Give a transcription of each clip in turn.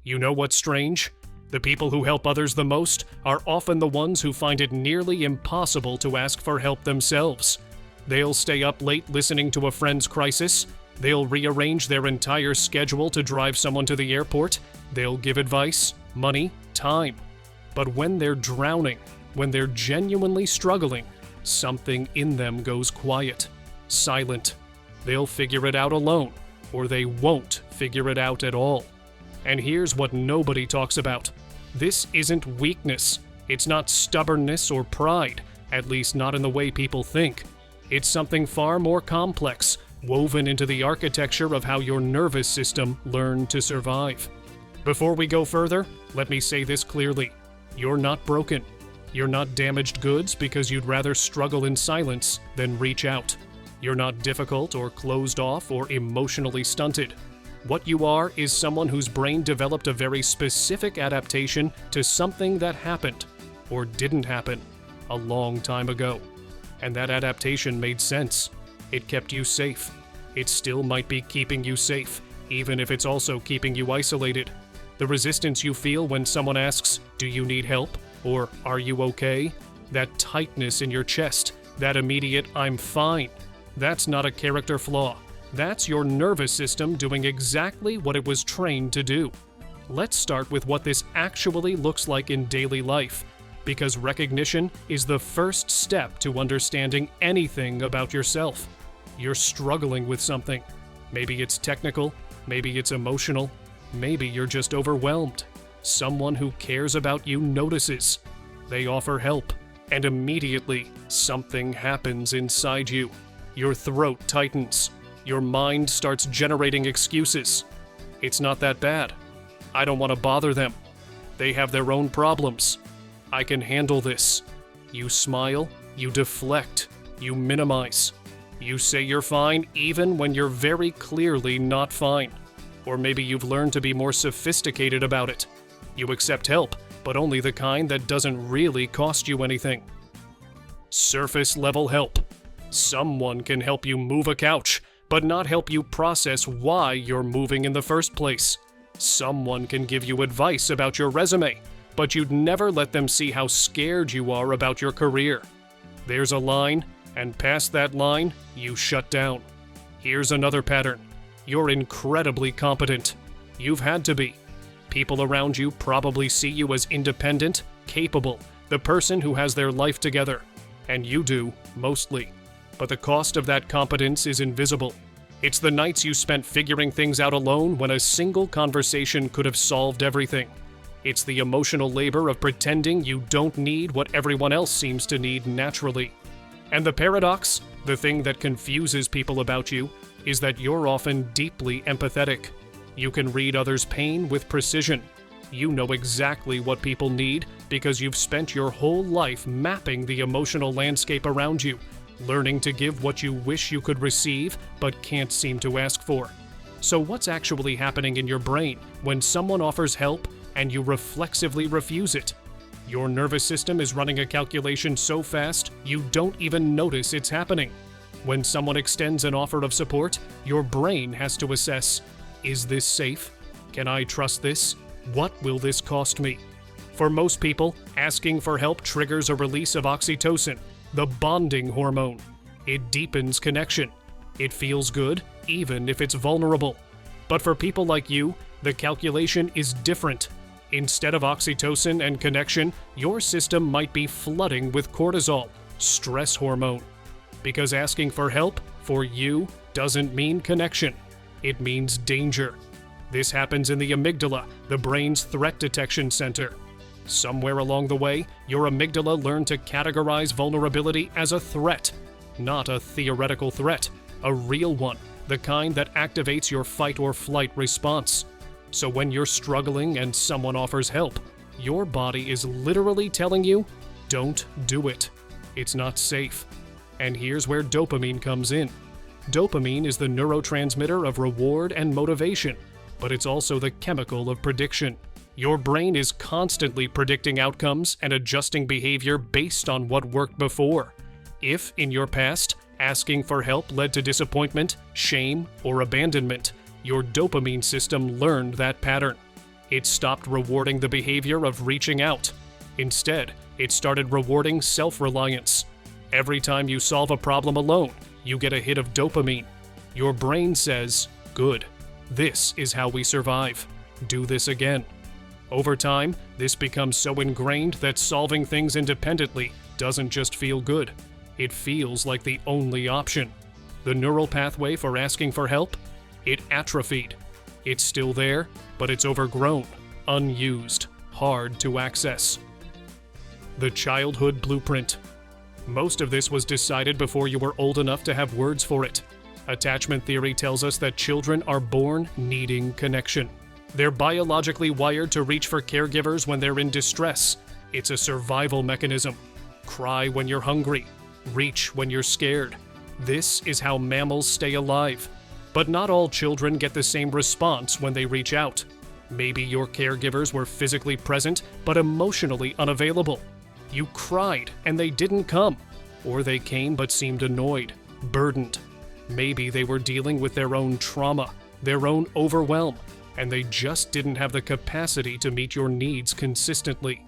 You know what's strange? The people who help others the most are often the ones who find it nearly impossible to ask for help themselves. They'll stay up late listening to a friend's crisis. They'll rearrange their entire schedule to drive someone to the airport. They'll give advice, money, time. But when they're drowning, when they're genuinely struggling, something in them goes quiet, silent. They'll figure it out alone, or they won't figure it out at all. And here's what nobody talks about. This isn't weakness. It's not stubbornness or pride, at least not in the way people think. It's something far more complex, woven into the architecture of how your nervous system learned to survive. Before we go further, let me say this clearly. You're not broken. You're not damaged goods because you'd rather struggle in silence than reach out. You're not difficult or closed off or emotionally stunted. What you are is someone whose brain developed a very specific adaptation to something that happened, or didn't happen, a long time ago. And that adaptation made sense. It kept you safe. It still might be keeping you safe, even if it's also keeping you isolated. The resistance you feel when someone asks, "Do you need help?" or "Are you okay?" That tightness in your chest, that immediate "I'm fine." That's not a character flaw. That's your nervous system doing exactly what it was trained to do. Let's start with what this actually looks like in daily life, because recognition is the first step to understanding anything about yourself. You're struggling with something. Maybe it's technical, maybe it's emotional, maybe you're just overwhelmed. Someone who cares about you notices. They offer help, and immediately something happens inside you. Your throat tightens. Your mind starts generating excuses. It's not that bad. I don't want to bother them. They have their own problems. I can handle this. You smile, you deflect, you minimize. You say you're fine even when you're very clearly not fine. Or maybe you've learned to be more sophisticated about it. You accept help, but only the kind that doesn't really cost you anything. Surface level help. Someone can help you move a couch, but not help you process why you're moving in the first place. Someone can give you advice about your resume, but you'd never let them see how scared you are about your career. There's a line, and past that line, you shut down. Here's another pattern. You're incredibly competent. You've had to be. People around you probably see you as independent, capable, the person who has their life together. And you do, mostly. But the cost of that competence is invisible. It's the nights you spent figuring things out alone when a single conversation could have solved everything. It's the emotional labor of pretending you don't need what everyone else seems to need naturally. And the paradox, the thing that confuses people about you, is that you're often deeply empathetic. You can read others' pain with precision. You know exactly what people need because you've spent your whole life mapping the emotional landscape around you, learning to give what you wish you could receive but can't seem to ask for. So what's actually happening in your brain when someone offers help and you reflexively refuse it? Your nervous system is running a calculation so fast you don't even notice it's happening. When someone extends an offer of support, your brain has to assess, is this safe? Can I trust this? What will this cost me? For most people, asking for help triggers a release of oxytocin, the bonding hormone. It deepens connection. It feels good, even if it's vulnerable. But for people like you, the calculation is different. Instead of oxytocin and connection, your system might be flooding with cortisol, stress hormone. Because asking for help, for you, doesn't mean connection. It means danger. This happens in the amygdala, the brain's threat detection center. Somewhere along the way, your amygdala learned to categorize vulnerability as a threat, not a theoretical threat, a real one, the kind that activates your fight or flight response. So when you're struggling and someone offers help, your body is literally telling you, don't do it. It's not safe. And here's where dopamine comes in. Dopamine is the neurotransmitter of reward and motivation, but it's also the chemical of prediction. Your brain is constantly predicting outcomes and adjusting behavior based on what worked before. If, in your past, asking for help led to disappointment, shame, or abandonment, your dopamine system learned that pattern. It stopped rewarding the behavior of reaching out. Instead, it started rewarding self-reliance. Every time you solve a problem alone, you get a hit of dopamine. Your brain says, "Good. This is how we survive. Do this again." Over time, this becomes so ingrained that solving things independently doesn't just feel good. It feels like the only option. The neural pathway for asking for help? It atrophied. It's still there, but it's overgrown, unused, hard to access. The childhood blueprint. Most of this was decided before you were old enough to have words for it. Attachment theory tells us that children are born needing connection. They're biologically wired to reach for caregivers when they're in distress. It's a survival mechanism. Cry when you're hungry. Reach when you're scared. This is how mammals stay alive. But not all children get the same response when they reach out. Maybe your caregivers were physically present, but emotionally unavailable. You cried and they didn't come. Or they came but seemed annoyed, burdened. Maybe they were dealing with their own trauma, their own overwhelm, and they just didn't have the capacity to meet your needs consistently.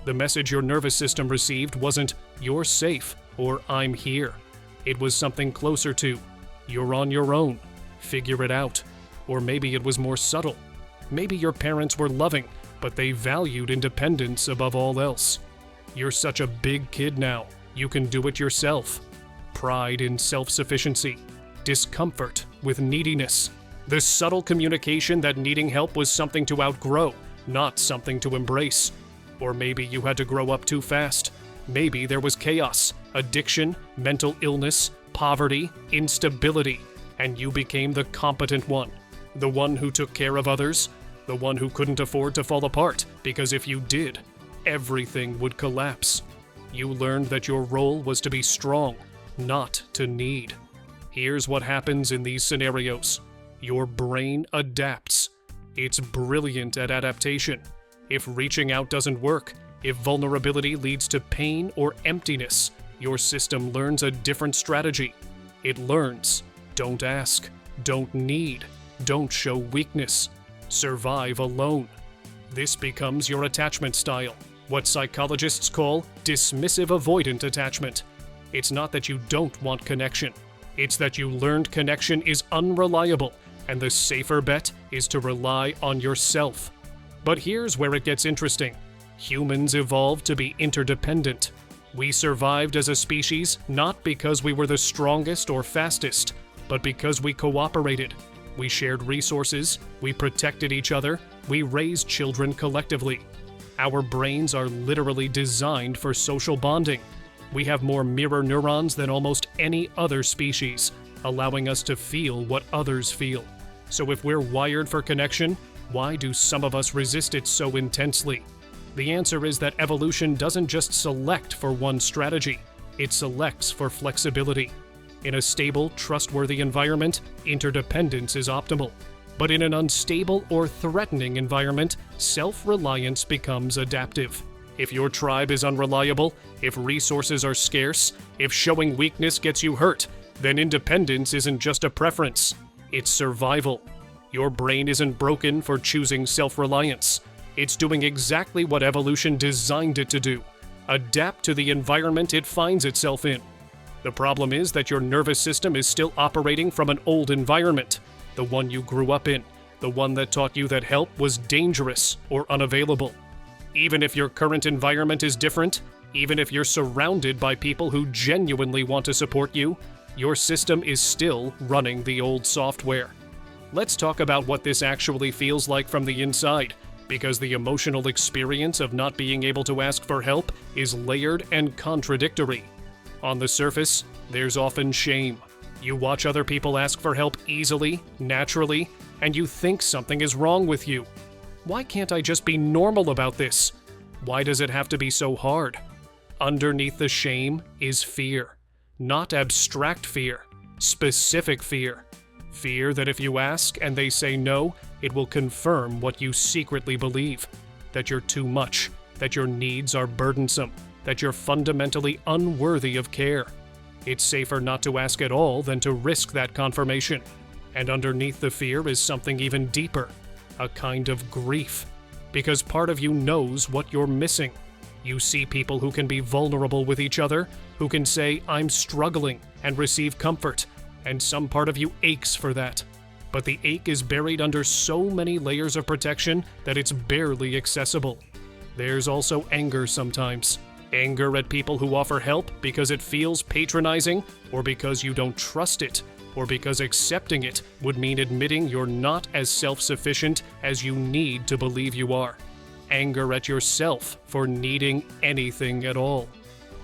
The message your nervous system received wasn't, "You're safe," or "I'm here." It was something closer to, "You're on your own. Figure it out." Or maybe it was more subtle. Maybe your parents were loving, but they valued independence above all else. "You're such a big kid now. You can do it yourself." Pride in self-sufficiency. Discomfort with neediness. The subtle communication that needing help was something to outgrow, not something to embrace. Or maybe you had to grow up too fast. Maybe there was chaos, addiction, mental illness, poverty, instability, and you became the competent one. The one who took care of others. The one who couldn't afford to fall apart, because if you did, everything would collapse. You learned that your role was to be strong, not to need. Here's what happens in these scenarios. Your brain adapts. It's brilliant at adaptation. If reaching out doesn't work, if vulnerability leads to pain or emptiness, your system learns a different strategy. It learns, don't ask, don't need, don't show weakness, survive alone. This becomes your attachment style, what psychologists call dismissive avoidant attachment. It's not that you don't want connection. It's that you learned connection is unreliable, and the safer bet is to rely on yourself. But here's where it gets interesting. Humans evolved to be interdependent. We survived as a species not because we were the strongest or fastest, but because we cooperated. We shared resources, we protected each other, we raised children collectively. Our brains are literally designed for social bonding. We have more mirror neurons than almost any other species, allowing us to feel what others feel. So if we're wired for connection, why do some of us resist it so intensely? The answer is that evolution doesn't just select for one strategy, it selects for flexibility. In a stable, trustworthy environment, interdependence is optimal. But in an unstable or threatening environment, self-reliance becomes adaptive. If your tribe is unreliable, if resources are scarce, if showing weakness gets you hurt, then independence isn't just a preference, it's survival. Your brain isn't broken for choosing self-reliance. It's doing exactly what evolution designed it to do: adapt to the environment it finds itself in. The problem is that your nervous system is still operating from an old environment, the one you grew up in, the one that taught you that help was dangerous or unavailable. Even if your current environment is different, even if you're surrounded by people who genuinely want to support you, your system is still running the old software. Let's talk about what this actually feels like from the inside, because the emotional experience of not being able to ask for help is layered and contradictory. On the surface, there's often shame. You watch other people ask for help easily, naturally, and you think something is wrong with you. Why can't I just be normal about this? Why does it have to be so hard? Underneath the shame is fear. Not abstract fear, specific fear. Fear that if you ask and they say no, it will confirm what you secretly believe. That you're too much, that your needs are burdensome, that you're fundamentally unworthy of care. It's safer not to ask at all than to risk that confirmation. And underneath the fear is something even deeper. A kind of grief, because part of you knows what you're missing. You see people who can be vulnerable with each other, who can say, "I'm struggling," and receive comfort, and some part of you aches for that. But the ache is buried under so many layers of protection that it's barely accessible. There's also anger sometimes. Anger at people who offer help because it feels patronizing, or because you don't trust it, or because accepting it would mean admitting you're not as self-sufficient as you need to believe you are. Anger at yourself for needing anything at all.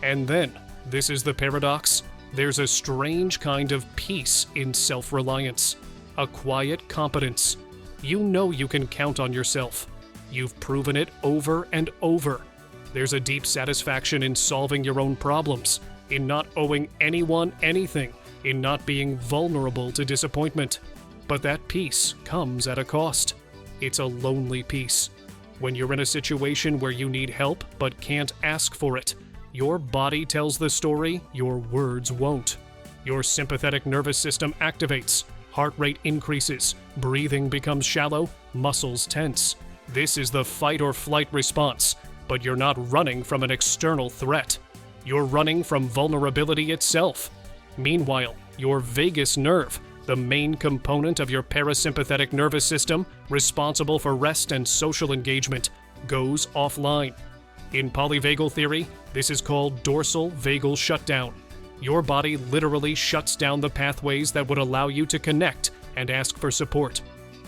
And then, this is the paradox, there's a strange kind of peace in self-reliance, a quiet competence. You know you can count on yourself. You've proven it over and over. There's a deep satisfaction in solving your own problems, in not owing anyone anything, in not being vulnerable to disappointment. But that peace comes at a cost. It's a lonely peace. When you're in a situation where you need help but can't ask for it, your body tells the story, your words won't. Your sympathetic nervous system activates, heart rate increases, breathing becomes shallow, muscles tense. This is the fight or flight response, but you're not running from an external threat. You're running from vulnerability itself. Meanwhile, your vagus nerve, the main component of your parasympathetic nervous system, responsible for rest and social engagement, goes offline. In polyvagal theory, this is called dorsal vagal shutdown. Your body literally shuts down the pathways that would allow you to connect and ask for support.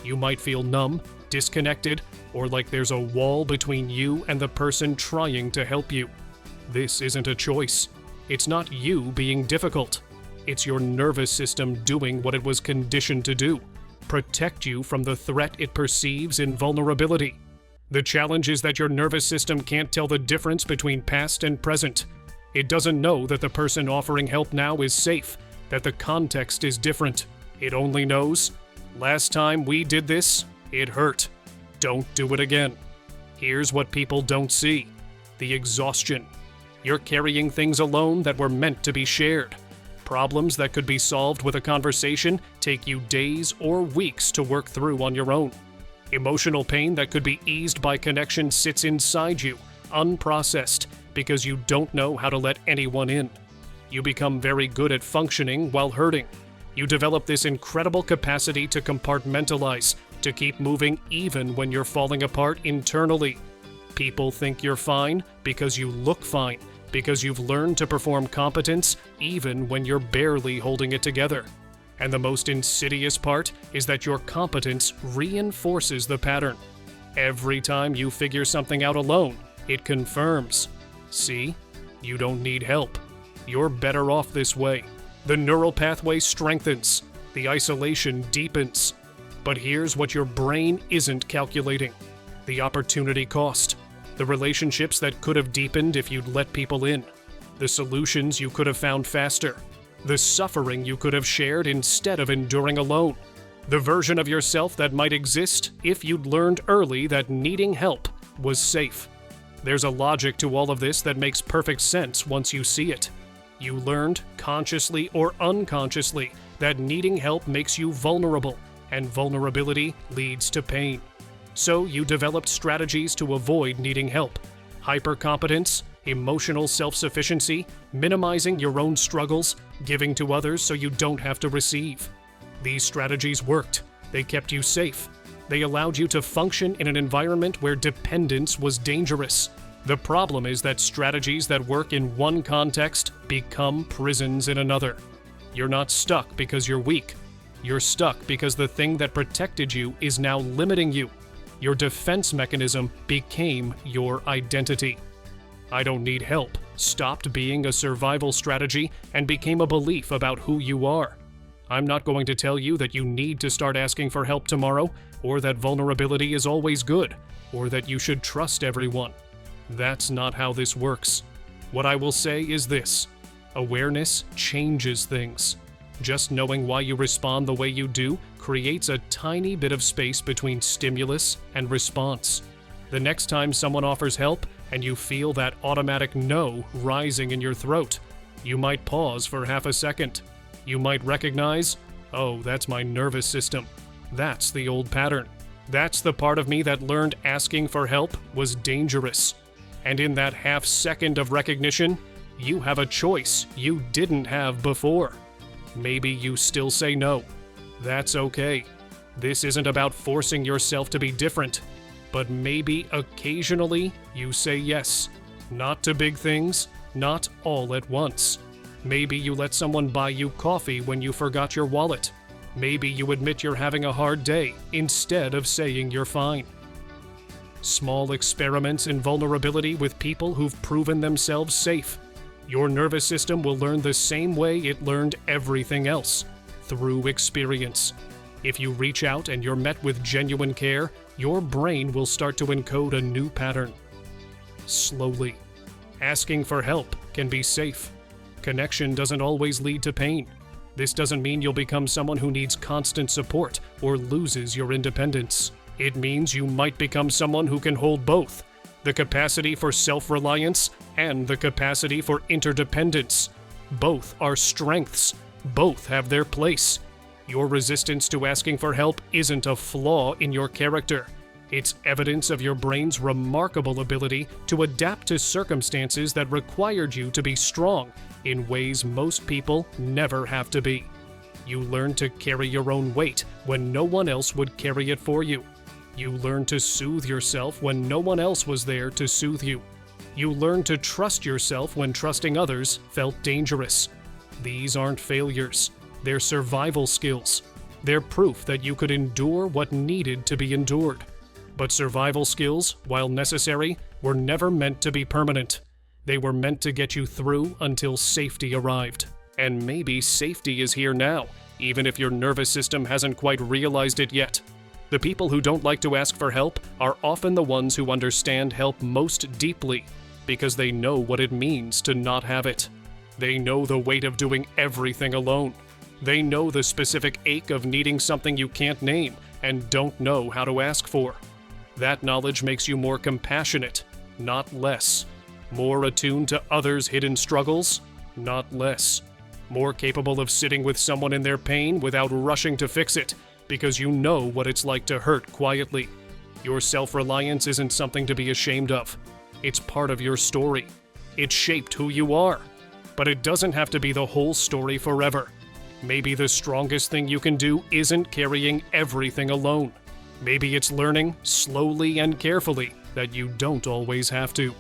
You might feel numb, disconnected, or like there's a wall between you and the person trying to help you. This isn't a choice. It's not you being difficult. It's your nervous system doing what it was conditioned to do, protect you from the threat it perceives in vulnerability. The challenge is that your nervous system can't tell the difference between past and present. It doesn't know that the person offering help now is safe, that the context is different. It only knows, last time we did this, it hurt. Don't do it again. Here's what people don't see: the exhaustion. You're carrying things alone that were meant to be shared. Problems that could be solved with a conversation take you days or weeks to work through on your own. Emotional pain that could be eased by connection sits inside you, unprocessed, because you don't know how to let anyone in. You become very good at functioning while hurting. You develop this incredible capacity to compartmentalize, to keep moving even when you're falling apart internally. People think you're fine because you look fine, because you've learned to perform competence even when you're barely holding it together. And the most insidious part is that your competence reinforces the pattern. Every time you figure something out alone, it confirms. See? You don't need help. You're better off this way. The neural pathway strengthens. The isolation deepens. But here's what your brain isn't calculating: the opportunity cost. The relationships that could have deepened if you'd let people in. The solutions you could have found faster. The suffering you could have shared instead of enduring alone. The version of yourself that might exist if you'd learned early that needing help was safe. There's a logic to all of this that makes perfect sense once you see it. You learned, consciously or unconsciously, that needing help makes you vulnerable, and vulnerability leads to pain. So you developed strategies to avoid needing help: hypercompetence, emotional self-sufficiency, minimizing your own struggles, giving to others so you don't have to receive. These strategies worked. They kept you safe. They allowed you to function in an environment where dependence was dangerous. The problem is that strategies that work in one context become prisons in another. You're not stuck because you're weak. You're stuck because the thing that protected you is now limiting you. Your defense mechanism became your identity. "I don't need help" stopped being a survival strategy and became a belief about who you are. I'm not going to tell you that you need to start asking for help tomorrow, or that vulnerability is always good, or that you should trust everyone. That's not how this works. What I will say is this: awareness changes things. Just knowing why you respond the way you do creates a tiny bit of space between stimulus and response. The next time someone offers help and you feel that automatic no rising in your throat, you might pause for half a second. You might recognize, oh, that's my nervous system. That's the old pattern. That's the part of me that learned asking for help was dangerous. And in that half second of recognition, you have a choice you didn't have before. Maybe you still say no. That's okay. This isn't about forcing yourself to be different, but maybe occasionally you say yes. Not to big things, not all at once. Maybe you let someone buy you coffee when you forgot your wallet. Maybe you admit you're having a hard day instead of saying you're fine. Small experiments in vulnerability with people who've proven themselves safe. Your nervous system will learn the same way it learned everything else, through experience. If you reach out and you're met with genuine care, your brain will start to encode a new pattern. Slowly. Asking for help can be safe. Connection doesn't always lead to pain. This doesn't mean you'll become someone who needs constant support or loses your independence. It means you might become someone who can hold both, the capacity for self-reliance and the capacity for interdependence. Both are strengths. Both have their place. Your resistance to asking for help isn't a flaw in your character. It's evidence of your brain's remarkable ability to adapt to circumstances that required you to be strong in ways most people never have to be. You learn to carry your own weight when no one else would carry it for you. You learn to soothe yourself when no one else was there to soothe you. You learn to trust yourself when trusting others felt dangerous. These aren't failures. They're survival skills. They're proof that you could endure what needed to be endured. But survival skills, while necessary, were never meant to be permanent. They were meant to get you through until safety arrived. And maybe safety is here now, even if your nervous system hasn't quite realized it yet. The people who don't like to ask for help are often the ones who understand help most deeply, because they know what it means to not have it. They know the weight of doing everything alone. They know the specific ache of needing something you can't name and don't know how to ask for. That knowledge makes you more compassionate, not less. More attuned to others' hidden struggles, not less. More capable of sitting with someone in their pain without rushing to fix it, because you know what it's like to hurt quietly. Your self-reliance isn't something to be ashamed of. It's part of your story. It shaped who you are. But it doesn't have to be the whole story forever. Maybe the strongest thing you can do isn't carrying everything alone. Maybe it's learning, slowly and carefully, that you don't always have to.